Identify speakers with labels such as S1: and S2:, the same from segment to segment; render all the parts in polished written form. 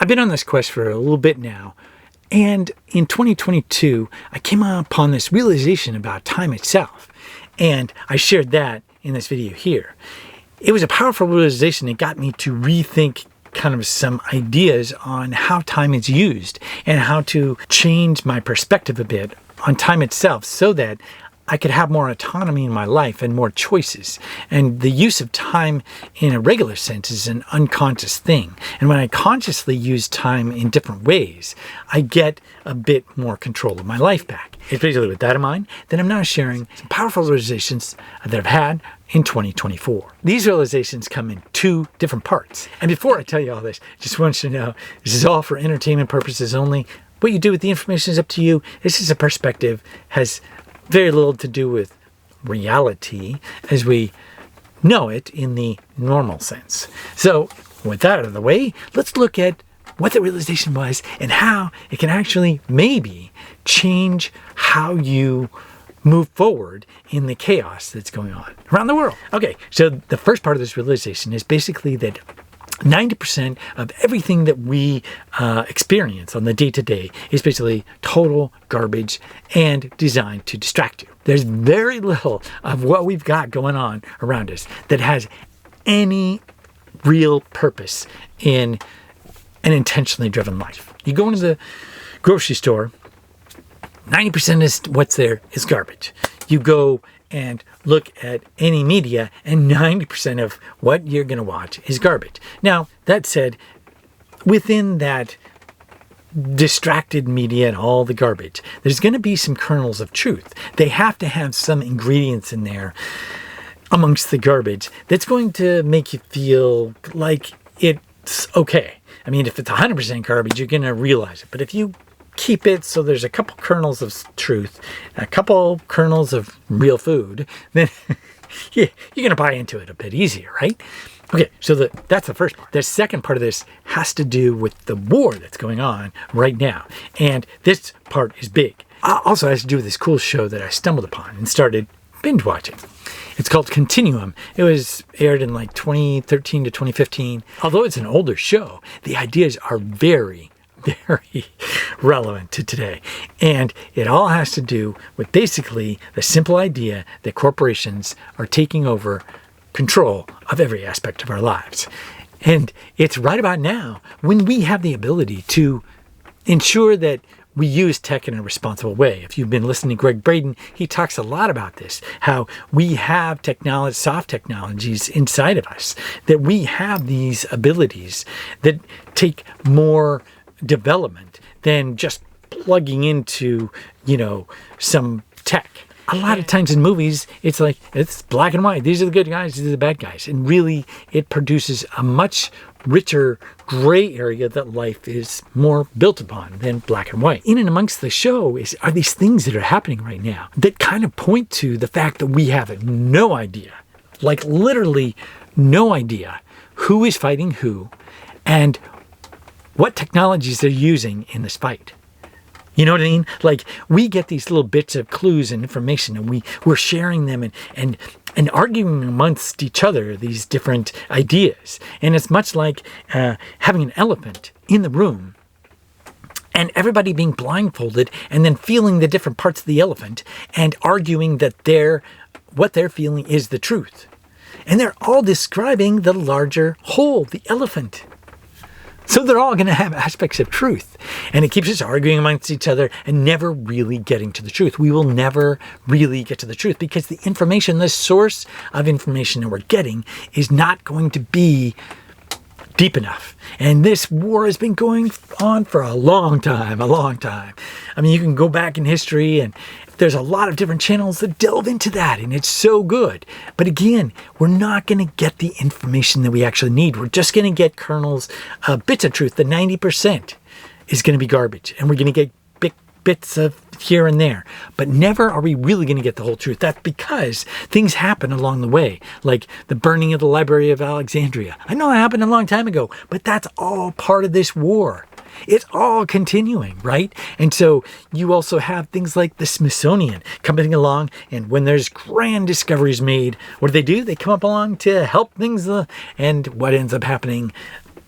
S1: I've been on this quest for a little bit now, and in 2022, I came upon this realization about time itself, and I shared that in this video here. It was a powerful realization that got me to rethink kind of some ideas on how time is used and how to change my perspective a bit on time itself so that I could have more autonomy in my life and more choices. And the use of time in a regular sense is an unconscious thing. And when I consciously use time in different ways, I get a bit more control of my life back. Especially with that in mind, then I'm now sharing some powerful realizations that I've had in 2024. These realizations come in two different parts. And before I tell you all this, I just want you to know this is all for entertainment purposes only. What you do with the information is up to you. This is a perspective, has very little to do with reality as we know it in the normal sense. So with that out of the way, let's look at what the realization was and how it can actually maybe change how you move forward in the chaos that's going on around the world. Okay, so the first part of this realization is basically that 90% of everything that we experience on the day-to-day is basically total garbage and designed to distract you. There's very little of what we've got going on around us that has any real purpose in an intentionally driven life. You go into the grocery store, 90% of what's there is garbage. You go and look at any media, and 90% of what you're going to watch is garbage. Now, that said, within that distracted media and all the garbage, there's going to be some kernels of truth. They have to have some ingredients in there amongst the garbage that's going to make you feel like it's okay. I mean, if it's 100% garbage, you're going to realize it. But if you keep it so there's a couple kernels of truth, a couple kernels of real food, then yeah, you're going to buy into it a bit easier, right? Okay, so that's the first part. The second part of this has to do with the war that's going on right now. And this part is big. Also has to do with this cool show that I stumbled upon and started binge watching. It's called Continuum. It was aired in like 2013 to 2015. Although it's an older show, the ideas are very relevant to today. And it all has to do with basically the simple idea that corporations are taking over control of every aspect of our lives. And it's right about now when we have the ability to ensure that we use tech in a responsible way. If you've been listening to Greg Braden, he talks a lot about this, how we have technology, soft technologies inside of us, that we have these abilities that take more development than just plugging into, some tech. A lot of times in movies, it's like, it's black and white. These are the good guys, these are the bad guys. And really, it produces a much richer gray area that life is more built upon than black and white. In and amongst the show are these things that are happening right now that kind of point to the fact that we have no idea, like literally no idea who is fighting who and what technologies they're using in this fight. You know what I mean? Like, we get these little bits of clues and information, and we're sharing them and arguing amongst each other these different ideas. And it's much like having an elephant in the room and everybody being blindfolded and then feeling the different parts of the elephant and arguing that what they're feeling is the truth. And they're all describing the larger whole, the elephant. So they're all going to have aspects of truth. And it keeps us arguing amongst each other and never really getting to the truth. We will never really get to the truth because the information, the source of information that we're getting is not going to be deep enough. And this war has been going on for a long time. I mean, you can go back in history and there's a lot of different channels that delve into that, and it's so good. But again, we're not going to get the information that we actually need. We're just going to get kernels, bits of truth. The 90% is going to be garbage, and we're going to get bits of here and there. But never are we really going to get the whole truth. That's because things happen along the way, like the burning of the Library of Alexandria. I know it happened a long time ago, but that's all part of this war. It's all continuing, right? And so you also have things like the Smithsonian coming along, and when there's grand discoveries made, what do? They come up along to help things, and what ends up happening?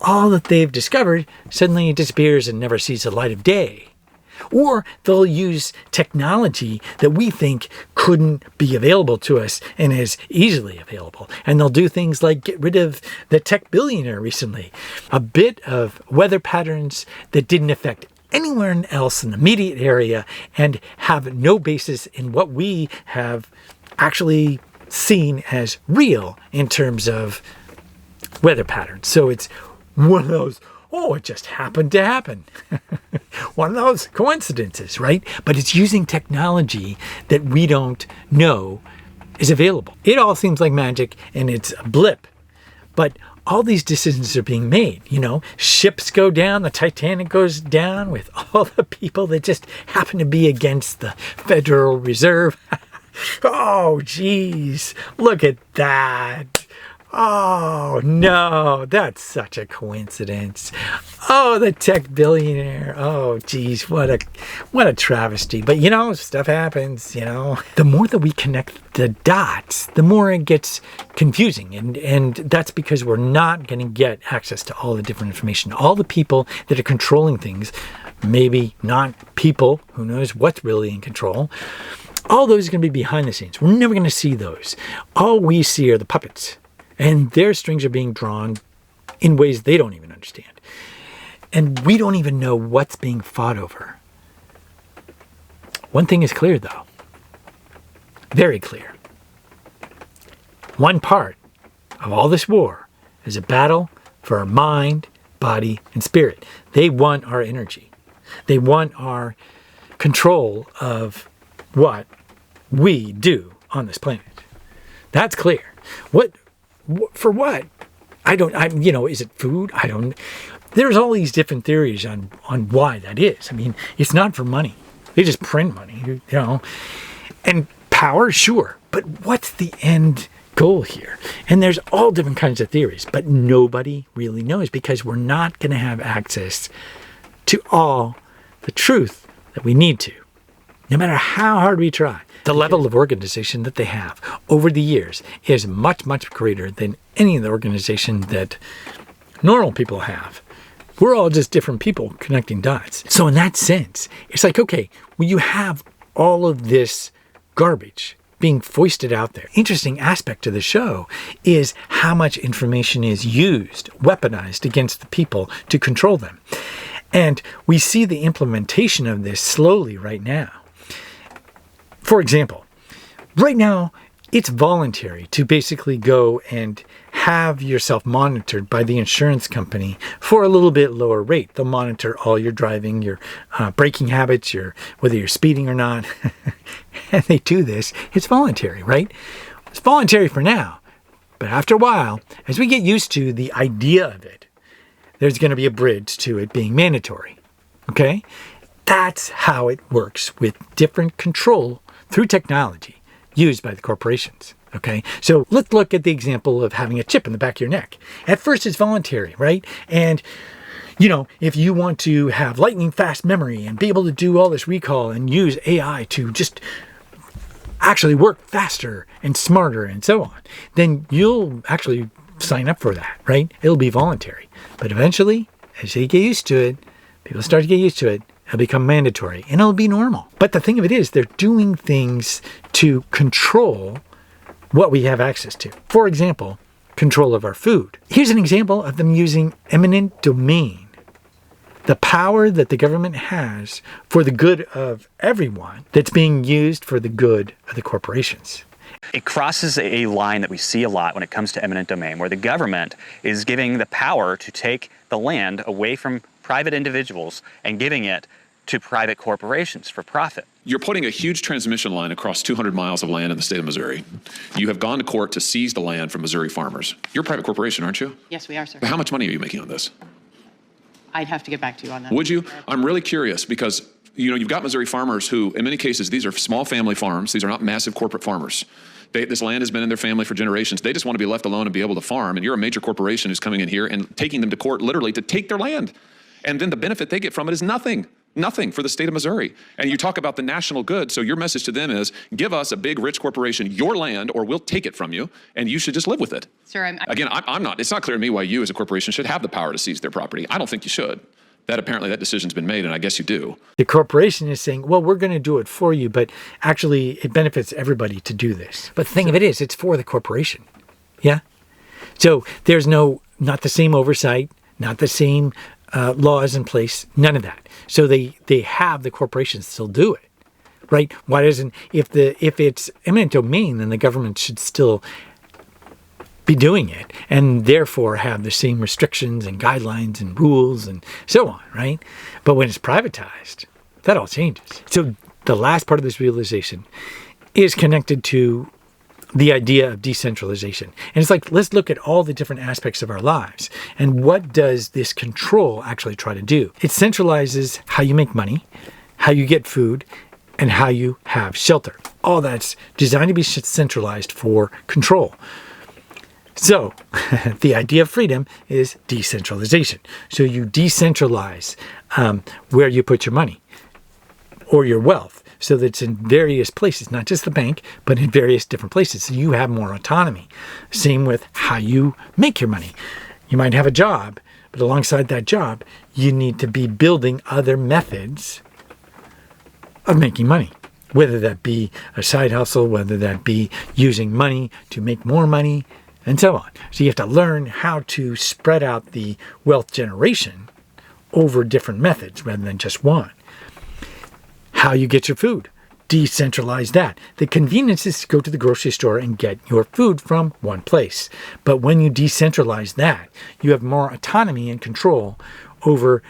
S1: all that they've discovered suddenly disappears and never sees the light of day. Or they'll use technology that we think couldn't be available to us and is easily available. And they'll do things like get rid of the tech billionaire recently. A bit of weather patterns that didn't affect anyone else in the immediate area and have no basis in what we have actually seen as real in terms of weather patterns. So it's one of those, oh, it just happened to happen. One of those coincidences, right? But it's using technology that we don't know is available. It all seems like magic and it's a blip. But all these decisions are being made, ships go down, the Titanic goes down with all the people that just happen to be against the Federal Reserve. Oh, geez, look at that. Oh, no, that's such a coincidence. Oh, the tech billionaire. Oh, geez, what a travesty. But, stuff happens, The more that we connect the dots, the more it gets confusing. And that's because we're not going to get access to all the different information. All the people that are controlling things, maybe not people, who knows what's really in control. All those are going to be behind the scenes. We're never going to see those. All we see are the puppets. And their strings are being drawn in ways they don't even understand. And we don't even know what's being fought over. One thing is clear, though. Very clear. One part of all this war is a battle for our mind, body, and spirit. They want our energy. They want our control of what we do on this planet. That's clear. For what? Is it food? There's all these different theories on why that is. It's not for money. They just print money, And power, sure. But what's the end goal here? And there's all different kinds of theories, but nobody really knows because we're not going to have access to all the truth that we need to, no matter how hard we try. The level of organization that they have over the years is much, much greater than any of the organization that normal people have. We're all just different people connecting dots. So in that sense, it's like, okay, when you have all of this garbage being foisted out there, interesting aspect of the show is how much information is used, weaponized against the people to control them. And we see the implementation of this slowly right now. For example, right now, it's voluntary to basically go and have yourself monitored by the insurance company for a little bit lower rate. They'll monitor all your driving, your braking habits, whether you're speeding or not. And they do this. It's voluntary, right? It's voluntary for now. But after a while, as we get used to the idea of it, there's going to be a bridge to it being mandatory. Okay? That's how it works with different control through technology used by the corporations. Okay, so let's look at the example of having a chip in the back of your neck. At first, it's voluntary, right? And, if you want to have lightning fast memory and be able to do all this recall and use AI to just actually work faster and smarter and so on, then you'll actually sign up for that, right? It'll be voluntary. But eventually, as they get used to it, people start to get used to it, it'll become mandatory and it'll be normal. But the thing of it is, they're doing things to control what we have access to. For example, control of our food. Here's an example of them using eminent domain, the power that the government has for the good of everyone that's being used for the good of the corporations.
S2: It crosses a line that we see a lot when it comes to eminent domain, where the government is giving the power to take the land away from private individuals and giving it to private corporations for profit.
S3: You're putting a huge transmission line across 200 miles of land in the state of Missouri. You have gone to court to seize the land from Missouri farmers. You're a private corporation, aren't you?
S4: Yes, we are, sir.
S3: How much money are you making on this?
S4: I'd have to get back to you on that.
S3: Would you? I'm really curious because, you've got Missouri farmers who, in many cases, these are small family farms. These are not massive corporate farmers. This land has been in their family for generations. They just want to be left alone and be able to farm. And you're a major corporation who's coming in here and taking them to court literally to take their land. And then the benefit they get from it is nothing. Nothing for the state of Missouri. And you talk about the national good, so your message to them is, give us a big, rich corporation your land, or we'll take it from you, and you should just live with it.
S4: Sir,
S3: Again, it's not clear to me why you as a corporation should have the power to seize their property. I don't think you should. Apparently that decision's been made, and I guess you do.
S1: The corporation is saying, well, we're going to do it for you, but actually it benefits everybody to do this. But the thing of it is, it's for the corporation. Yeah? So there's not the same oversight, not the same laws in place, none of that. So they have the corporations still do it, right? Why doesn't, if it's eminent domain, then the government should still be doing it, and therefore have the same restrictions and guidelines and rules and so on, right? But when it's privatized, that all changes. So the last part of this realization is connected to the idea of decentralization. And it's like, let's look at all the different aspects of our lives. And what does this control actually try to do? It centralizes how you make money, how you get food, and how you have shelter. All that's designed to be centralized for control. So the idea of freedom is decentralization. So you decentralize where you put your money or your wealth, so that it's in various places, not just the bank, but in various different places. So you have more autonomy. Same with how you make your money. You might have a job, but alongside that job, you need to be building other methods of making money. Whether that be a side hustle, whether that be using money to make more money, and so on. So you have to learn how to spread out the wealth generation over different methods rather than just one. How you get your food, decentralize that. The convenience is to go to the grocery store and get your food from one place. But when you decentralize that, you have more autonomy and control over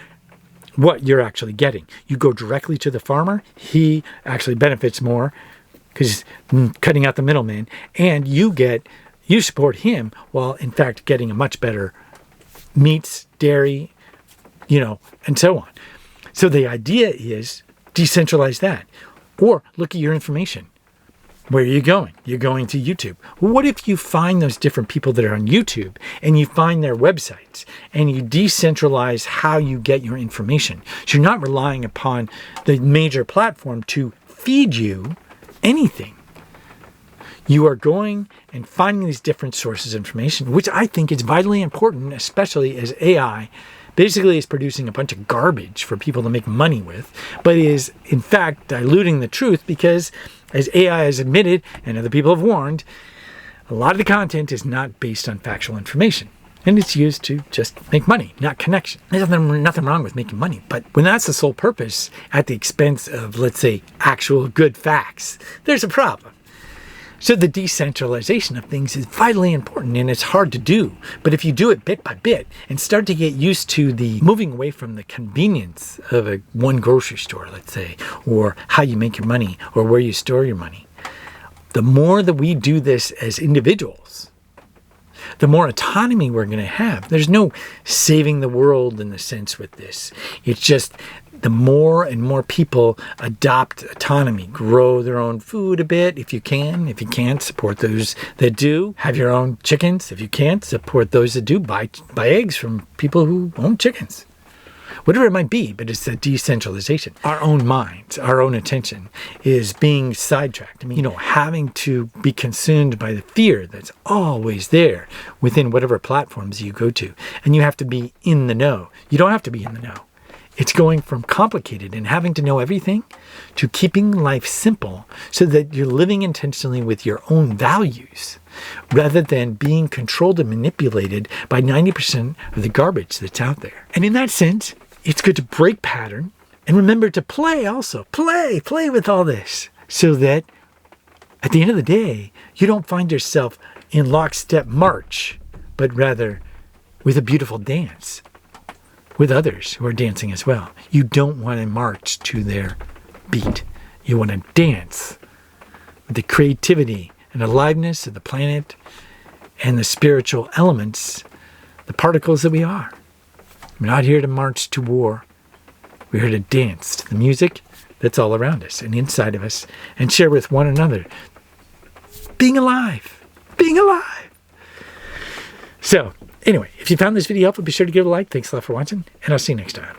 S1: what you're actually getting. You go directly to the farmer, he actually benefits more because cutting out the middleman, and you support him while in fact getting a much better meats, dairy, and so on. So the idea is decentralize that. Or look at your information. Where are you going? You're going to YouTube. Well, what if you find those different people that are on YouTube and you find their websites and you decentralize how you get your information? So you're not relying upon the major platform to feed you anything. You are going and finding these different sources of information, which I think is vitally important, especially as AI basically is producing a bunch of garbage for people to make money with, but is in fact diluting the truth because, as AI has admitted and other people have warned, a lot of the content is not based on factual information. And it's used to just make money, not connection. There's nothing wrong with making money. But when that's the sole purpose at the expense of, let's say, actual good facts, there's a problem. So the decentralization of things is vitally important, and it's hard to do. But if you do it bit by bit and start to get used to the moving away from the convenience of one grocery store, let's say, or how you make your money or where you store your money, the more that we do this as individuals, the more autonomy we're going to have. There's no saving the world in the sense with this. It's just the more and more people adopt autonomy, grow their own food a bit if you can. If you can't, support those that do. Have your own chickens. If you can't, support those that do. Buy eggs from people who own chickens. Whatever it might be, but it's the decentralization. Our own minds, our own attention is being sidetracked. I mean, having to be consumed by the fear that's always there within whatever platforms you go to. And you have to be in the know. You don't have to be in the know. It's going from complicated and having to know everything to keeping life simple so that you're living intentionally with your own values rather than being controlled and manipulated by 90% of the garbage that's out there. And in that sense, it's good to break pattern and remember to play also. Play with all this so that at the end of the day, you don't find yourself in lockstep march, but rather with a beautiful dance with others who are dancing as well. You don't want to march to their beat. You want to dance with the creativity and aliveness of the planet and the spiritual elements, the particles that we are. We're not here to march to war. We're here to dance to the music that's all around us and inside of us and share with one another. Being alive. So, anyway, if you found this video helpful, be sure to give it a like. Thanks a lot for watching, and I'll see you next time.